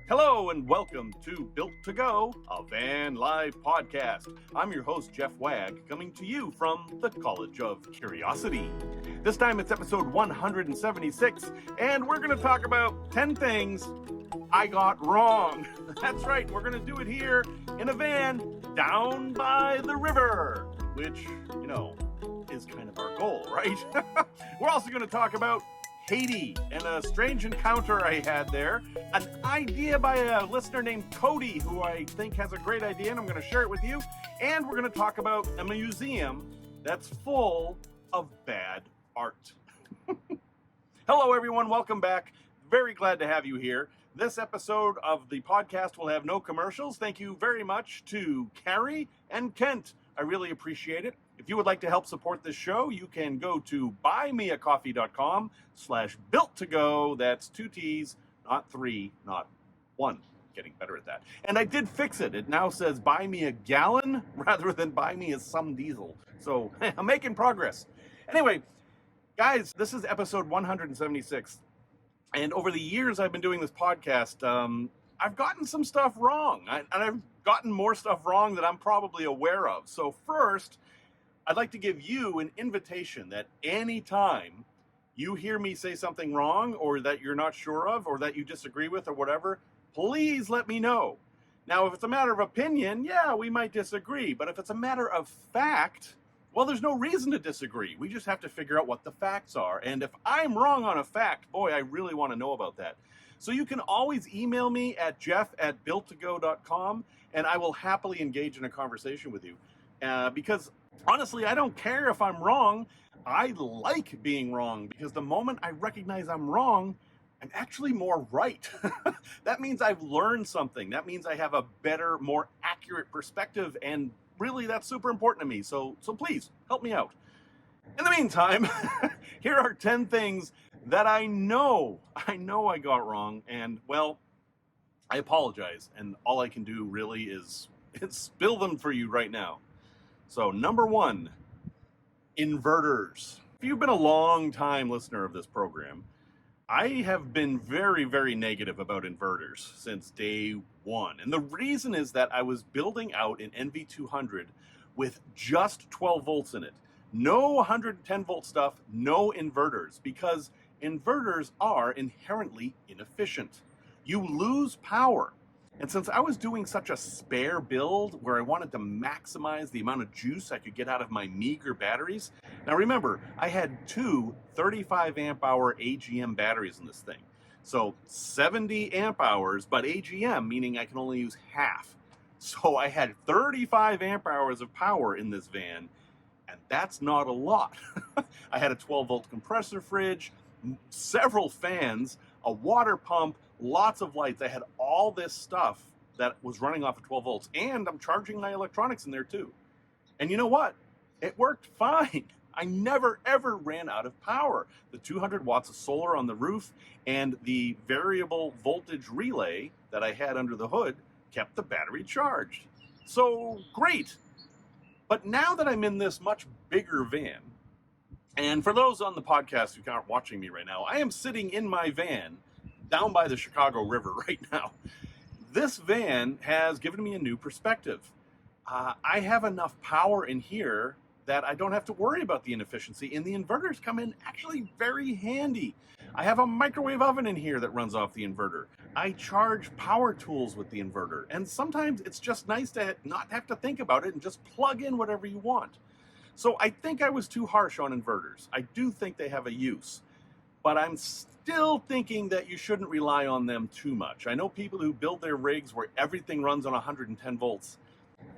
Hello and welcome to Built to Go, a van life podcast. I'm your host, Jeff Wagg, coming to you from the College of Curiosity. This time it's episode 176, and we're going to talk about 10 things I got wrong. That's right, we're going to do it here in a van down by the river, which, is kind of our goal, right? We're also going to talk about Haiti and a strange encounter I had there, an idea by a listener named Cody, who I think has a great idea, and I'm going to share it with you. And we're going to talk about a museum that's full of bad art. Hello, everyone. Welcome back. Very glad to have you here. This episode of the podcast will have no commercials. Thank you very much to Carrie and Kent. I really appreciate it. If you would like to help support this show, you can go to buymeacoffee.com/built-to-go. That's 2 T's, not 3, not 1. Getting better at that. And I did fix it. It now says buy me a gallon rather than buy me a some diesel. So I'm making progress. Anyway, guys, this is episode 176. And over the years I've been doing this podcast, I've gotten some stuff wrong. And I've gotten more stuff wrong that I'm probably aware of. So first, I'd like to give you an invitation that anytime you hear me say something wrong or that you're not sure of or that you disagree with or whatever, please let me know. Now, if it's a matter of opinion, yeah, we might disagree. But if it's a matter of fact, well, there's no reason to disagree. We just have to figure out what the facts are. And if I'm wrong on a fact, boy, I really want to know about that. So you can always email me at jeff@builttogo.com, and I will happily engage in a conversation with you. Because honestly, I don't care if I'm wrong. I like being wrong because the moment I recognize I'm wrong, I'm actually more right. That means I've learned something. That means I have a better, more accurate perspective, and really that's super important to me. So please help me out. In the meantime, here are 10 things that I know I got wrong, and well, I apologize, and all I can do really is spill them for you right now. So number 1, inverters. If you've been a long time listener of this program, I have been very, very negative about inverters since day one. And the reason is that I was building out an NV200 with just 12 volts in it. No 110 volt stuff, no inverters, because inverters are inherently inefficient. You lose power. And since I was doing such a spare build where I wanted to maximize the amount of juice I could get out of my meager batteries, now remember, I had two 35 amp hour AGM batteries in this thing. So 70 amp hours, but AGM, meaning I can only use half. So I had 35 amp hours of power in this van, and that's not a lot. I had a 12 volt compressor fridge, several fans, a water pump, lots of lights. I had all this stuff that was running off of 12 volts, and I'm charging my electronics in there too. And you know what? It worked fine. I never ever ran out of power. The 200 watts of solar on the roof and the variable voltage relay that I had under the hood kept the battery charged. So great. But now that I'm in this much bigger van, and for those on the podcast who aren't watching me right now, I am sitting in my van down by the Chicago River right now. This van has given me a new perspective. I have enough power in here that I don't have to worry about the inefficiency, and the inverters come in actually very handy. I have a microwave oven in here that runs off the inverter. I charge power tools with the inverter, and sometimes it's just nice to not have to think about it and just plug in whatever you want. So I think I was too harsh on inverters. I do think they have a use, but I'm still thinking that you shouldn't rely on them too much. I know people who build their rigs where everything runs on 110 volts.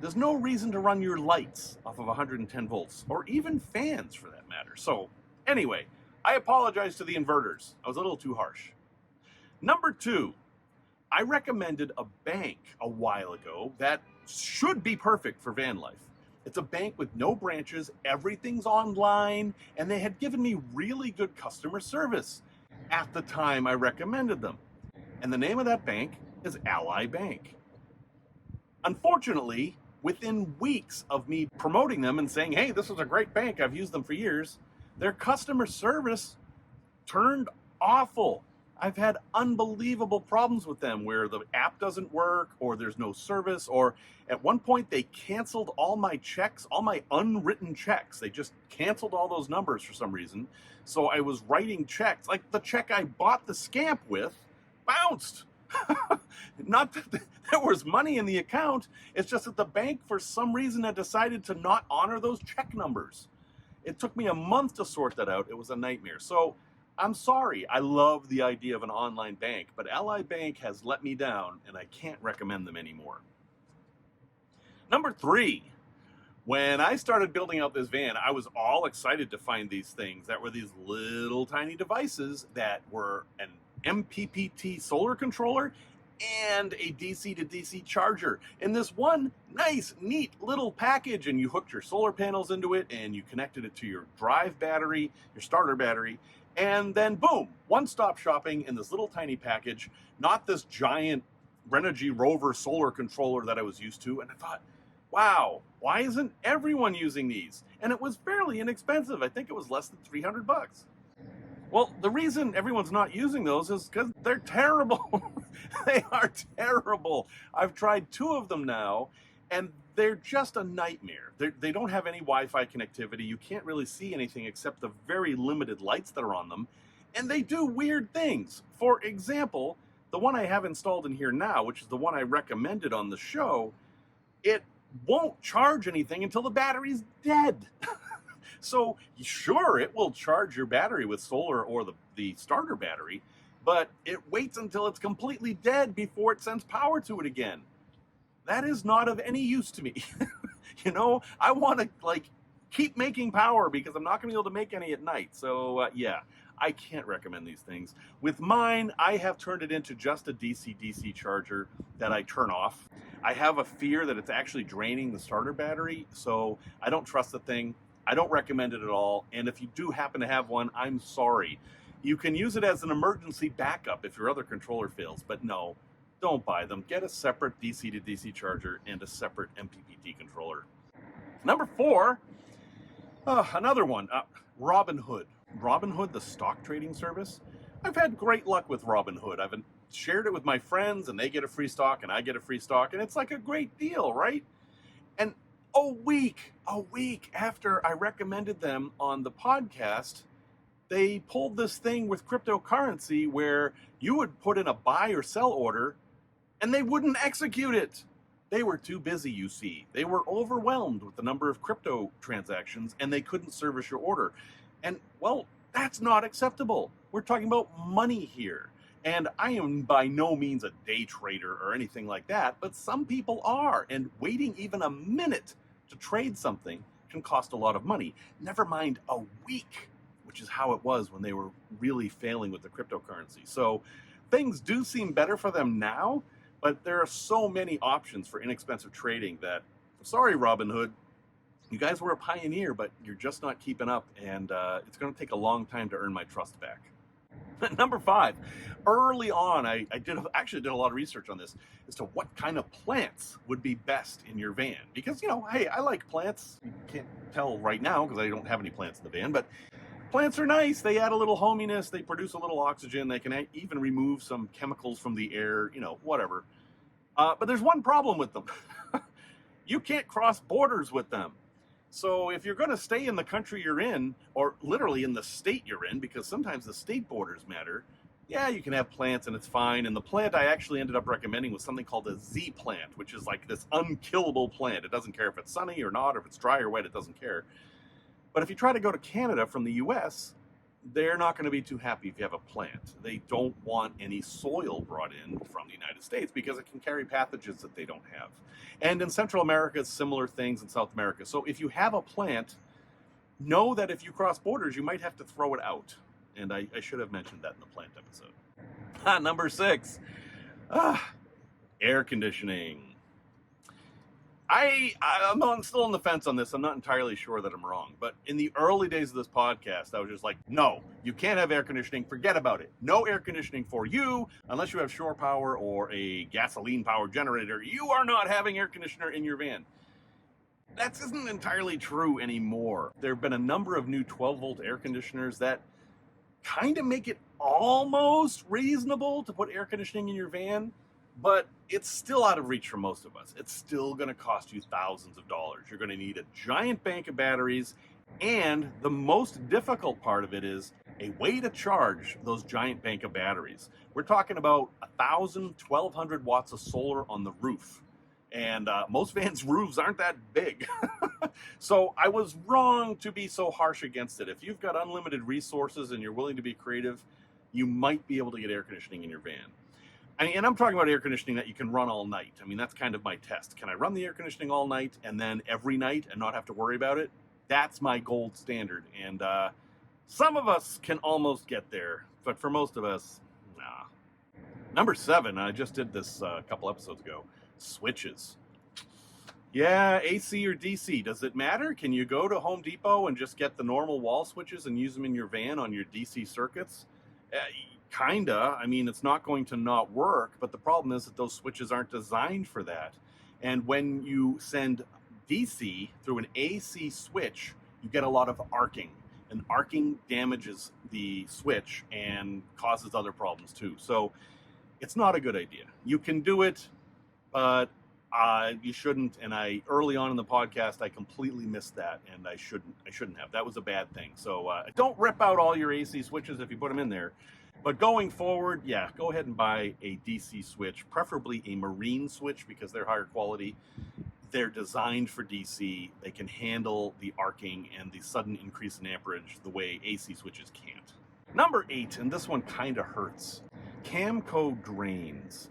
There's no reason to run your lights off of 110 volts, or even fans for that matter. So anyway, I apologize to the inverters. I was a little too harsh. Number 2, I recommended a bank a while ago that should be perfect for van life. It's a bank with no branches, everything's online, and they had given me really good customer service at the time I recommended them. And the name of that bank is Ally Bank. Unfortunately, within weeks of me promoting them and saying, hey, this is a great bank, I've used them for years, their customer service turned awful. I've had unbelievable problems with them where the app doesn't work or there's no service, or at one point they canceled all my checks, all my unwritten checks. They just canceled all those numbers for some reason. So I was writing checks, like the check I bought the scamp with bounced. Not that there was money in the account, it's just that the bank for some reason had decided to not honor those check numbers. It took me a month to sort that out. It was a nightmare. So I'm sorry. I love the idea of an online bank, but Ally Bank has let me down and I can't recommend them anymore. Number 3, when I started building out this van, I was all excited to find these things that were these little tiny devices that were an MPPT solar controller and a DC to DC charger in this one nice, neat little package. And you hooked your solar panels into it and you connected it to your drive battery, your starter battery. And then boom, one-stop shopping in this little tiny package, not this giant Renogy Rover solar controller that I was used to. And I thought, wow, why isn't everyone using these? And it was fairly inexpensive. I think it was less than $300. Well, the reason everyone's not using those is because they're terrible. They are terrible. I've tried 2 of them now, and they're just a nightmare. They don't have any Wi-Fi connectivity. You can't really see anything except the very limited lights that are on them. And they do weird things. For example, the one I have installed in here now, which is the one I recommended on the show, it won't charge anything until the battery's dead. So sure, it will charge your battery with solar or the starter battery, but it waits until it's completely dead before it sends power to it again. That is not of any use to me. You know, I want to keep making power because I'm not going to be able to make any at night. So yeah, I can't recommend these things. With mine, I have turned it into just a DC-DC charger that I turn off. I have a fear that it's actually draining the starter battery, so I don't trust the thing. I don't recommend it at all, and if you do happen to have one, I'm sorry. You can use it as an emergency backup if your other controller fails, but no, don't buy them. Get a separate DC to DC charger and a separate MPPT controller. Number 4, another one, Robinhood. Robinhood, the stock trading service. I've had great luck with Robinhood. I've shared it with my friends, and they get a free stock, and I get a free stock, and it's like a great deal, right? And a week after I recommended them on the podcast, they pulled this thing with cryptocurrency where you would put in a buy or sell order and they wouldn't execute it. They were too busy, you see. They were overwhelmed with the number of crypto transactions and they couldn't service your order. And well, that's not acceptable. We're talking about money here. And I am by no means a day trader or anything like that, but some people are. And waiting even a minute to trade something can cost a lot of money. Never mind a week, which is how it was when they were really failing with the cryptocurrency. So things do seem better for them now, but there are so many options for inexpensive trading that, sorry, Robinhood, you guys were a pioneer, but you're just not keeping up, and it's going to take a long time to earn my trust back. Number 5, early on, I actually did a lot of research on this as to what kind of plants would be best in your van. Because, you know, hey, I like plants. You can't tell right now because I don't have any plants in the van, but plants are nice. They add a little hominess. They produce a little oxygen. They can even remove some chemicals from the air, you know, whatever. But there's one problem with them. You can't cross borders with them. So if you're going to stay in the country you're in, or literally in the state you're in, because sometimes the state borders matter, yeah, you can have plants and it's fine. And the plant I actually ended up recommending was something called a Z plant, which is like this unkillable plant. It doesn't care if it's sunny or not, or if it's dry or wet, it doesn't care. But if you try to go to Canada from the US, they're not going to be too happy if you have a plant. They don't want any soil brought in from the United States because it can carry pathogens that they don't have. And in Central America, it's similar things in South America. So if you have a plant, know that if you cross borders, you might have to throw it out. And I should have mentioned that in the plant episode. Number 6, air conditioning. I'm still on the fence on this. I'm not entirely sure that I'm wrong. But in the early days of this podcast, I was just like, no, you can't have air conditioning. Forget about it. No air conditioning for you unless you have shore power or a gasoline-powered generator. You are not having air conditioner in your van. That isn't entirely true anymore. There have been a number of new 12-volt air conditioners that kind of make it almost reasonable to put air conditioning in your van, but it's still out of reach for most of us. It's still going to cost you thousands of dollars. You're going to need a giant bank of batteries, and the most difficult part of it is a way to charge those giant bank of batteries. We're talking about 1,000, 1,200 watts of solar on the roof. And most vans' roofs aren't that big. So I was wrong to be so harsh against it. If you've got unlimited resources and you're willing to be creative, you might be able to get air conditioning in your van. And I'm talking about air conditioning that you can run all night. I mean, that's kind of my test. Can I run the air conditioning all night and then every night and not have to worry about it? That's my gold standard. And some of us can almost get there, but for most of us, nah. Number 7, I just did this a couple episodes ago. Switches. Yeah, AC or DC, does it matter? Can you go to Home Depot and just get the normal wall switches and use them in your van on your DC circuits? Kinda. I mean, it's not going to not work, but the problem is that those switches aren't designed for that. And when you send DC through an AC switch, you get a lot of arcing. And arcing damages the switch and causes other problems too. So it's not a good idea. You can do it, but you shouldn't. And early on in the podcast, I completely missed that, and I shouldn't have. That was a bad thing. So don't rip out all your AC switches if you put them in there. But going forward, yeah, go ahead and buy a DC switch, preferably a marine switch because they're higher quality. They're designed for DC. They can handle the arcing and the sudden increase in amperage the way AC switches can't. Number 8, and this one kind of hurts. Camco drains.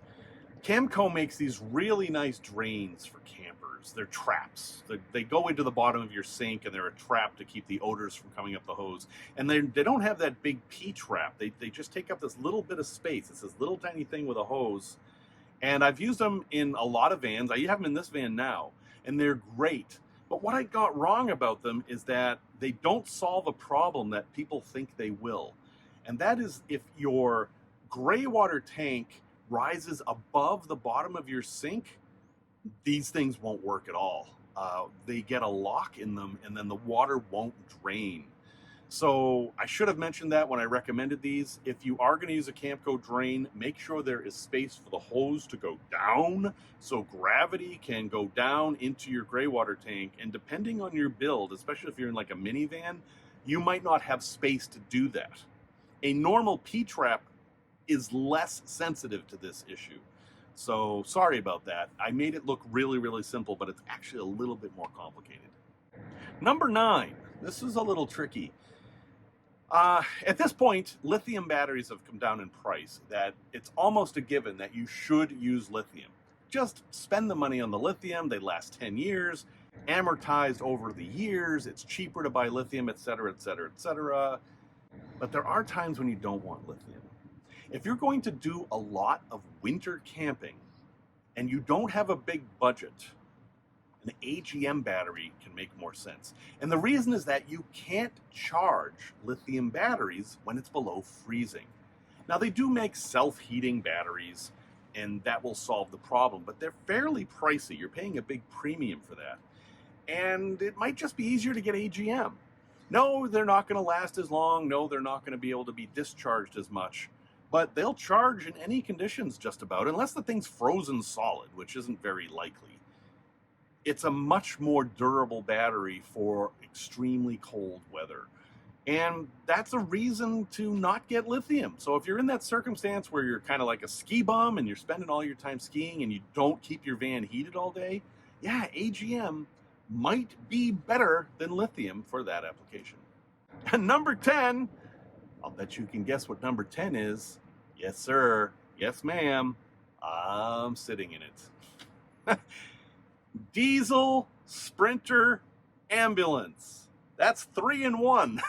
Camco makes these really nice drains for campers. They're traps. They go into the bottom of your sink, and they're a trap to keep the odors from coming up the hose. And they don't have that big P-trap. They just take up this little bit of space. It's this little tiny thing with a hose. And I've used them in a lot of vans. I have them in this van now, and they're great. But what I got wrong about them is that they don't solve a problem that people think they will. And that is if your gray water tank rises above the bottom of your sink, these things won't work at all. They get a lock in them, and then the water won't drain. So I should have mentioned that when I recommended these. If you are going to use a Camco drain, make sure there is space for the hose to go down so gravity can go down into your gray water tank. And depending on your build, especially if you're in like a minivan, you might not have space to do that. A normal P-trap is less sensitive to this issue. So sorry about that. I made it look really, really simple, but it's actually a little bit more complicated. Number 9, this is a little tricky. At this point, lithium batteries have come down in price, that it's almost a given that you should use lithium. Just spend the money on the lithium. They last 10 years, amortized over the years. It's cheaper to buy lithium, etc., etc., etc. But there are times when you don't want lithium. If you're going to do a lot of winter camping and you don't have a big budget, an AGM battery can make more sense. And the reason is that you can't charge lithium batteries when it's below freezing. Now, they do make self-heating batteries, and that will solve the problem, but they're fairly pricey. You're paying a big premium for that. And it might just be easier to get AGM. No, they're not going to last as long. No, they're not going to be able to be discharged as much. But they'll charge in any conditions just about, unless the thing's frozen solid, which isn't very likely. It's a much more durable battery for extremely cold weather. And that's a reason to not get lithium. So if you're in that circumstance where you're kind of like a ski bum and you're spending all your time skiing and you don't keep your van heated all day, yeah, AGM might be better than lithium for that application. And number 10, I'll bet you can guess what number 10 is. Yes, sir. Yes, ma'am. I'm sitting in it. Diesel Sprinter ambulance. That's 3 in 1.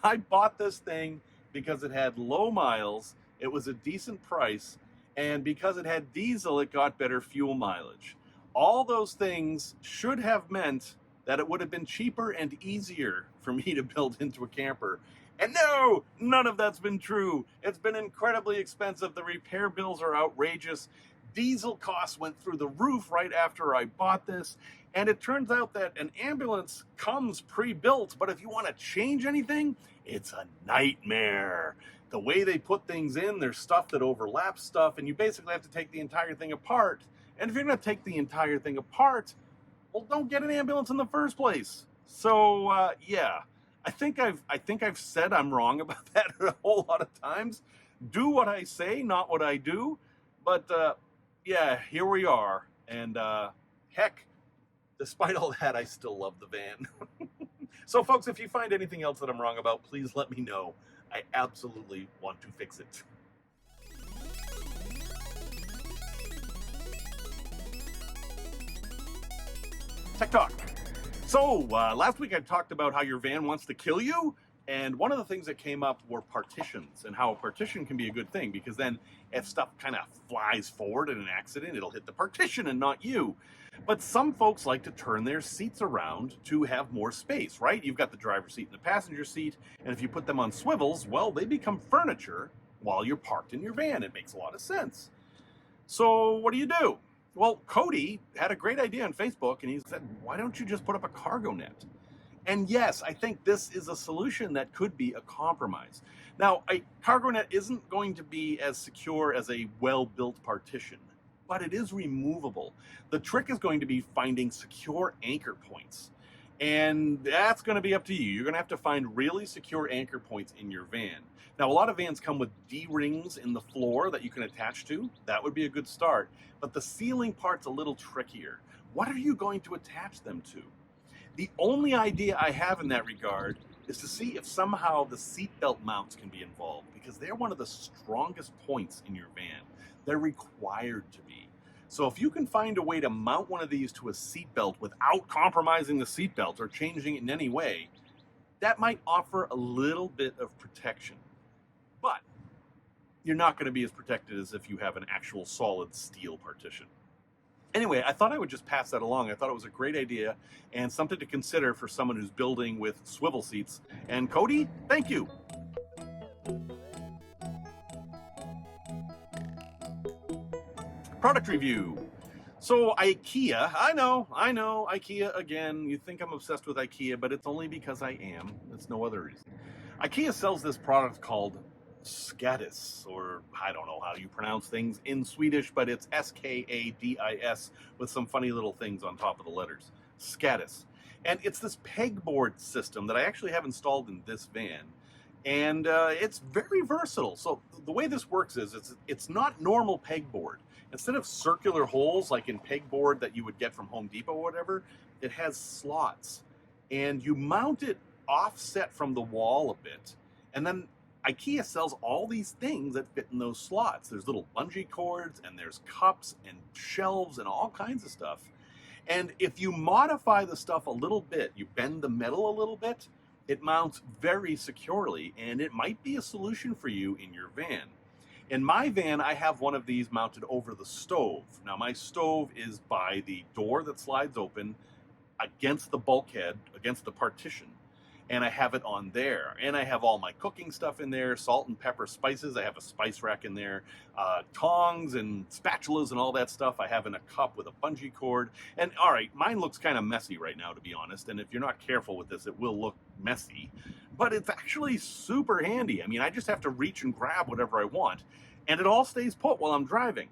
I bought this thing because it had low miles, it was a decent price, and because it had diesel, it got better fuel mileage. All those things should have meant that it would have been cheaper and easier for me to build into a camper. And no, none of that's been true. It's been incredibly expensive. The repair bills are outrageous. diesel costs went through the roof right after I bought this. And it turns out that an ambulance comes pre-built, but if you want to change anything, it's a nightmare. The way they put things in, there's stuff that overlaps stuff, and you basically have to take the entire thing apart. And if you're going to take the entire thing apart, well, don't get an ambulance in the first place. So yeah, I think I've said I'm wrong about that a whole lot of times. Do what I say, not what I do. But yeah, here we are. And heck, despite all that, I still love the van. So folks, if you find anything else that I'm wrong about, please let me know. I absolutely want to fix it. Tech Talk. So last week I talked about how your van wants to kill you, and one of the things that came up were partitions, and how a partition can be a good thing, because then if stuff kind of flies forward in an accident, it'll hit the partition and not you. But some folks like to turn their seats around to have more space, right? You've got the driver's seat and the passenger seat, and if you put them on swivels, well, they become furniture while you're parked in your van. It makes a lot of sense. So what do? Well, Cody had a great idea on Facebook, and he said, why don't you just put up a cargo net? And yes, I think this is a solution that could be a compromise. Now, a cargo net isn't going to be as secure as a well-built partition, but it is removable. The trick is going to be finding secure anchor points. And that's going to be up to you. You're going to have to find really secure anchor points in your van. Now, a lot of vans come with D-rings in the floor that you can attach to. That would be a good start. But the ceiling part's a little trickier. What are you going to attach them to? The only idea I have in that regard is to see if somehow the seatbelt mounts can be involved, because they're one of the strongest points in your van. They're required to be. So if you can find a way to mount one of these to a seatbelt without compromising the seatbelt or changing it in any way, that might offer a little bit of protection. But you're not going to be as protected as if you have an actual solid steel partition. Anyway, I thought I would just pass that along. I thought it was a great idea and something to consider for someone who's building with swivel seats. And Cody, thank you. Product review. So IKEA, I know, IKEA again. You think I'm obsessed with IKEA, but it's only because I am. It's no other reason. IKEA sells this product called SKÅDIS, or I don't know how you pronounce things in Swedish, but it's SKADIS with some funny little things on top of the letters. SKÅDIS. And it's this pegboard system that I actually have installed in this van. And it's very versatile. So the way this works is it's not normal pegboard. Instead of circular holes like in pegboard that you would get from Home Depot or whatever, it has slots. And you mount it offset from the wall a bit. And then IKEA sells all these things that fit in those slots. There's little bungee cords, and there's cups and shelves and all kinds of stuff. And if you modify the stuff a little bit, you bend the metal a little bit, it mounts very securely, and it might be a solution for you in your van. In my van, I have one of these mounted over the stove. Now, my stove is by the door that slides open against the bulkhead, against the partition. And I have it on there. And I have all my cooking stuff in there, salt and pepper, spices. I have a spice rack in there, tongs and spatulas and all that stuff I have in a cup with a bungee cord. And all right, mine looks kind of messy right now, to be honest. And if you're not careful with this, it will look messy. But it's actually super handy. I mean, I just have to reach and grab whatever I want. And it all stays put while I'm driving.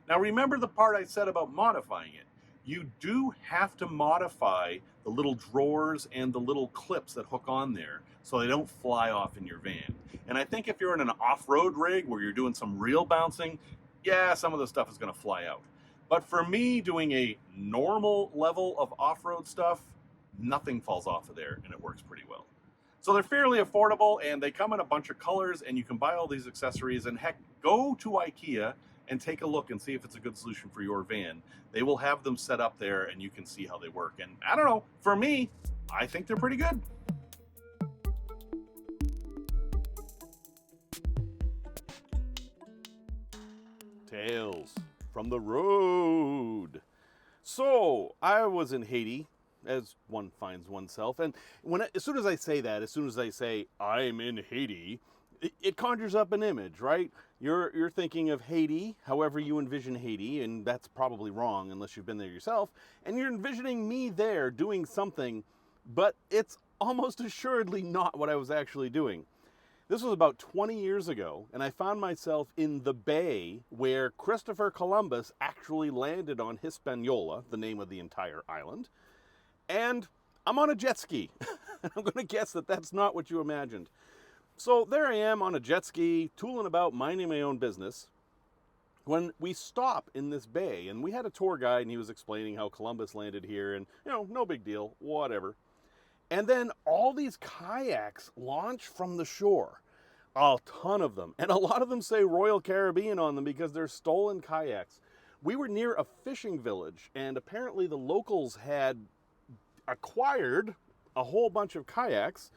Now, remember the part I said about modifying it. You do have to modify the little drawers and the little clips that hook on there so they don't fly off in your van. And I think if you're in an off-road rig where you're doing some real bouncing, yeah, some of the stuff is going to fly out. But for me, doing a normal level of off-road stuff, nothing falls off of there, and it works pretty well. So they're fairly affordable, and they come in a bunch of colors, and you can buy all these accessories. And heck, go to IKEA and take a look and see if it's a good solution for your van. They will have them set up there, and you can see how they work. And I don't know, for me, I think they're pretty good. Tales from the road. So I was in Haiti, as one finds oneself, and as soon as I say that, as soon as I say I'm in Haiti, It conjures up an image, right? You're thinking of Haiti, however you envision Haiti, and that's probably wrong unless you've been there yourself. And you're envisioning me there doing something, but it's almost assuredly not what I was actually doing. This was about 20 years ago, and I found myself in the bay where Christopher Columbus actually landed on Hispaniola, the name of the entire island, and I'm on a jet ski. I'm going to guess that that's not what you imagined. So there I am on a jet ski, tooling about, minding my own business, when we stop in this bay, and we had a tour guide, and he was explaining how Columbus landed here, and, no big deal, whatever. And then all these kayaks launch from the shore, a ton of them, and a lot of them say Royal Caribbean on them because they're stolen kayaks. We were near a fishing village, and apparently the locals had acquired a whole bunch of kayaks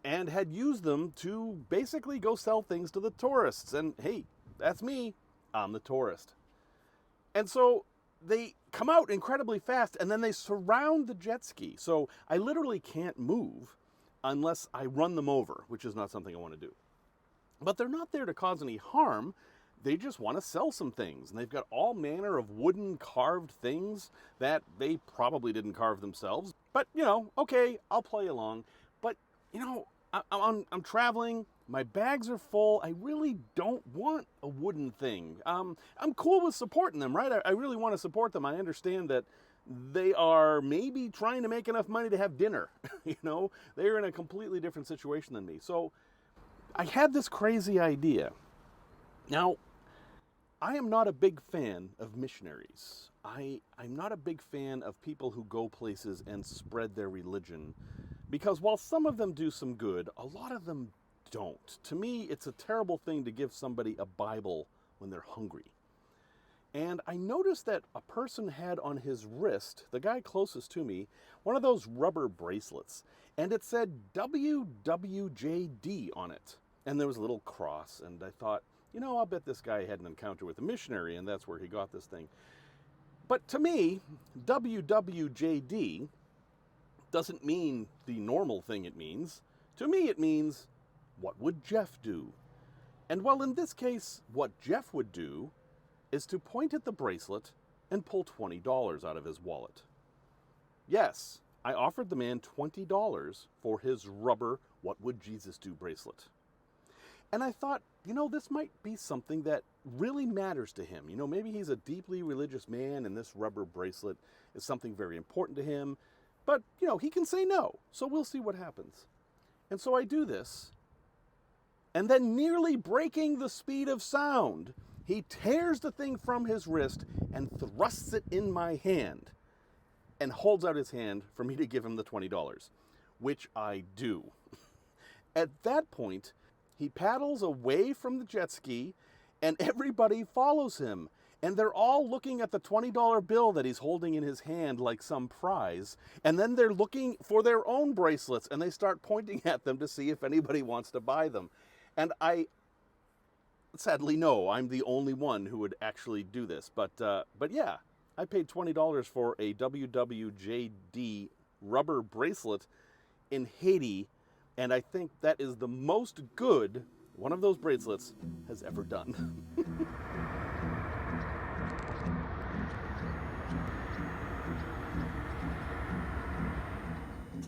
and had used them to basically go sell things to the tourists. And hey, that's me. I'm the tourist. And so they come out incredibly fast, and then they surround the jet ski. So I literally can't move unless I run them over, which is not something I want to do. But they're not there to cause any harm. They just want to sell some things. And they've got all manner of wooden carved things that they probably didn't carve themselves. But, okay, I'll play along. But, I'm traveling, my bags are full, I really don't want a wooden thing. I'm cool with supporting them, right? I really want to support them. I understand that they are maybe trying to make enough money to have dinner. They're in a completely different situation than me. So I had this crazy idea. Now, I am not a big fan of missionaries. I'm not a big fan of people who go places and spread their religion. Because while some of them do some good, a lot of them don't. To me, it's a terrible thing to give somebody a Bible when they're hungry. And I noticed that a person had on his wrist, the guy closest to me, one of those rubber bracelets. And it said WWJD on it. And there was a little cross. And I thought, I'll bet this guy had an encounter with a missionary, and that's where he got this thing. But to me, WWJD doesn't mean the normal thing it means. To me, it means, what would Jeff do? And well, in this case, what Jeff would do is to point at the bracelet and pull $20 out of his wallet. Yes, I offered the man $20 for his rubber What Would Jesus Do bracelet. And I thought, this might be something that really matters to him. Maybe he's a deeply religious man and this rubber bracelet is something very important to him. But, he can say no, so we'll see what happens. And so I do this, and then nearly breaking the speed of sound, he tears the thing from his wrist and thrusts it in my hand and holds out his hand for me to give him the $20, which I do. At that point, he paddles away from the jet ski, and everybody follows him. And they're all looking at the $20 bill that he's holding in his hand like some prize. And then they're looking for their own bracelets, and they start pointing at them to see if anybody wants to buy them. And I sadly know I'm the only one who would actually do this. But yeah, I paid $20 for a WWJD rubber bracelet in Haiti, and I think that is the most good one of those bracelets has ever done.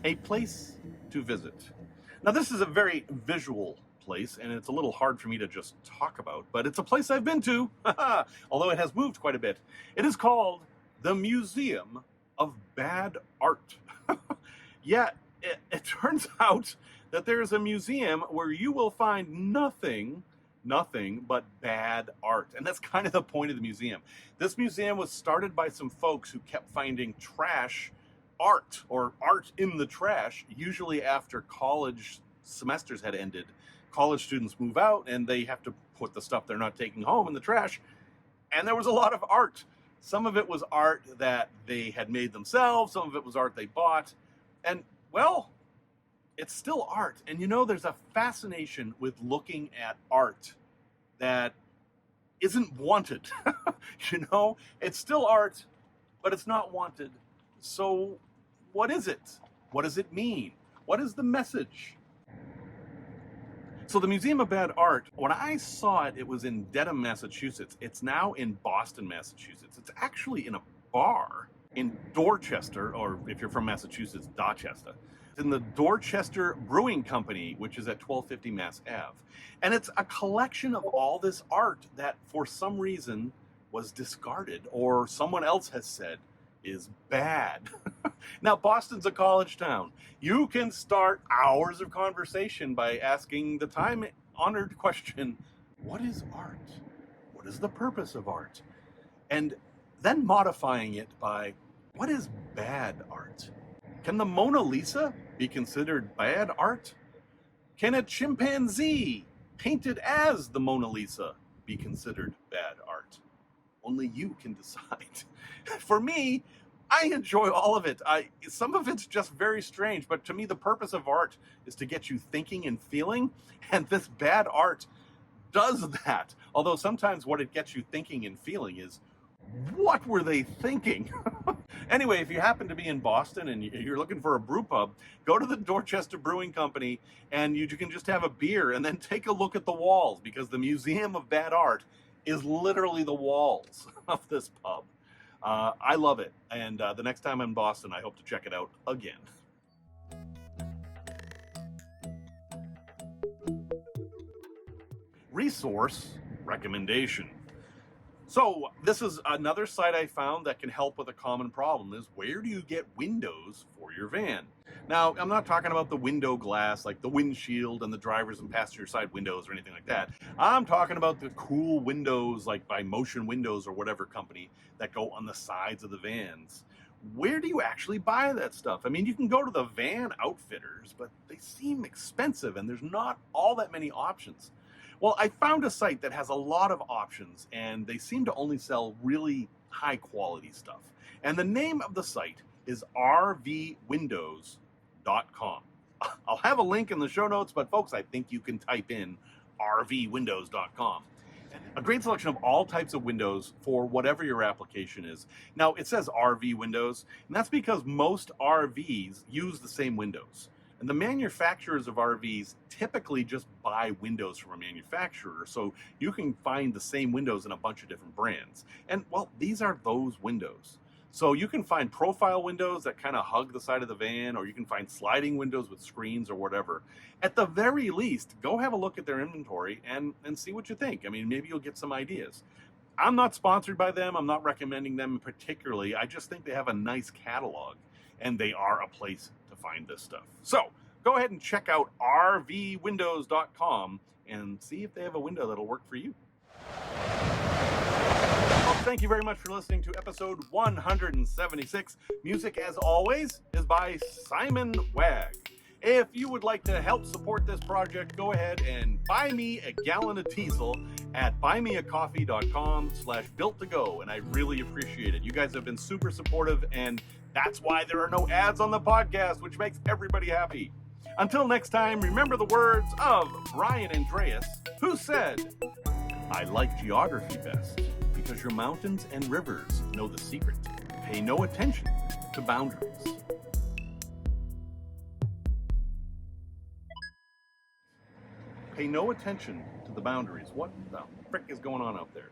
A place to visit. Now, this is a very visual place, and it's a little hard for me to just talk about, but it's a place I've been to, although it has moved quite a bit. It is called the Museum of Bad Art. Yeah, it turns out that there's a museum where you will find nothing but bad art. And that's kind of the point of the museum. This museum was started by some folks who kept finding trash art, or art in the trash, usually after college semesters had ended. College students move out and they have to put the stuff they're not taking home in the trash. And there was a lot of art. Some of it was art that they had made themselves. Some of it was art they bought. And, well, it's still art. And there's a fascination with looking at art that isn't wanted. It's still art, but it's not wanted. So what is it? What does it mean? What is the message? So the Museum of Bad Art, when I saw it, it was in Dedham, Massachusetts. It's now in Boston, Massachusetts. It's actually in a bar in Dorchester, or if you're from Massachusetts, Dorchester. In the Dorchester Brewing Company, which is at 1250 Mass Ave. And it's a collection of all this art that for some reason was discarded or someone else has said is bad. Now, Boston's a college town. You can start hours of conversation by asking the time-honored question, what is art? What is the purpose of art? And then modifying it by, what is bad art? Can the Mona Lisa be considered bad art? Can a chimpanzee painted as the Mona Lisa be considered bad art? Only you can decide. For me, I enjoy all of it. Some of it's just very strange, but to me, the purpose of art is to get you thinking and feeling, and this bad art does that. Although sometimes what it gets you thinking and feeling is, what were they thinking? Anyway, if you happen to be in Boston and you're looking for a brew pub, go to the Dorchester Brewing Company and you can just have a beer and then take a look at the walls, because the Museum of Bad Art is literally the walls of this pub. I love it, and the next time I'm in Boston, I hope to check it out again. Resource recommendation. So this is another site I found that can help with a common problem, is where do you get windows for your van? Now, I'm not talking about the window glass, like the windshield and the driver's and passenger side windows or anything like that. I'm talking about the cool windows, like by Motion Windows or whatever company, that go on the sides of the vans. Where do you actually buy that stuff? I mean, you can go to the van outfitters, but they seem expensive and there's not all that many options. Well, I found a site that has a lot of options, and they seem to only sell really high quality stuff. And the name of the site is rvwindows.com. I'll have a link in the show notes, but folks, I think you can type in rvwindows.com. A great selection of all types of windows for whatever your application is. Now, it says RV windows, and that's because most RVs use the same windows. And the manufacturers of RVs typically just buy windows from a manufacturer, so you can find the same windows in a bunch of different brands. And, well, these are those windows. So you can find profile windows that kind of hug the side of the van, or you can find sliding windows with screens or whatever. At the very least, go have a look at their inventory and see what you think. I mean, maybe you'll get some ideas. I'm not sponsored by them. I'm not recommending them particularly. I just think they have a nice catalog, and they are a place to find this stuff. So go ahead and check out rvwindows.com and see if they have a window that'll work for you. Well, thank you very much for listening to episode 176. Music, as always, is by Simon Wagg. If you would like to help support this project, go ahead and buy me a gallon of diesel at buymeacoffee.com/built-to-go, and I really appreciate it. You guys have been super supportive, and that's why there are no ads on the podcast, which makes everybody happy. Until next time, remember the words of Brian Andreas, who said, I like geography best because your mountains and rivers know the secret. Pay no attention to boundaries. Pay no attention to the boundaries. What the frick is going on out there?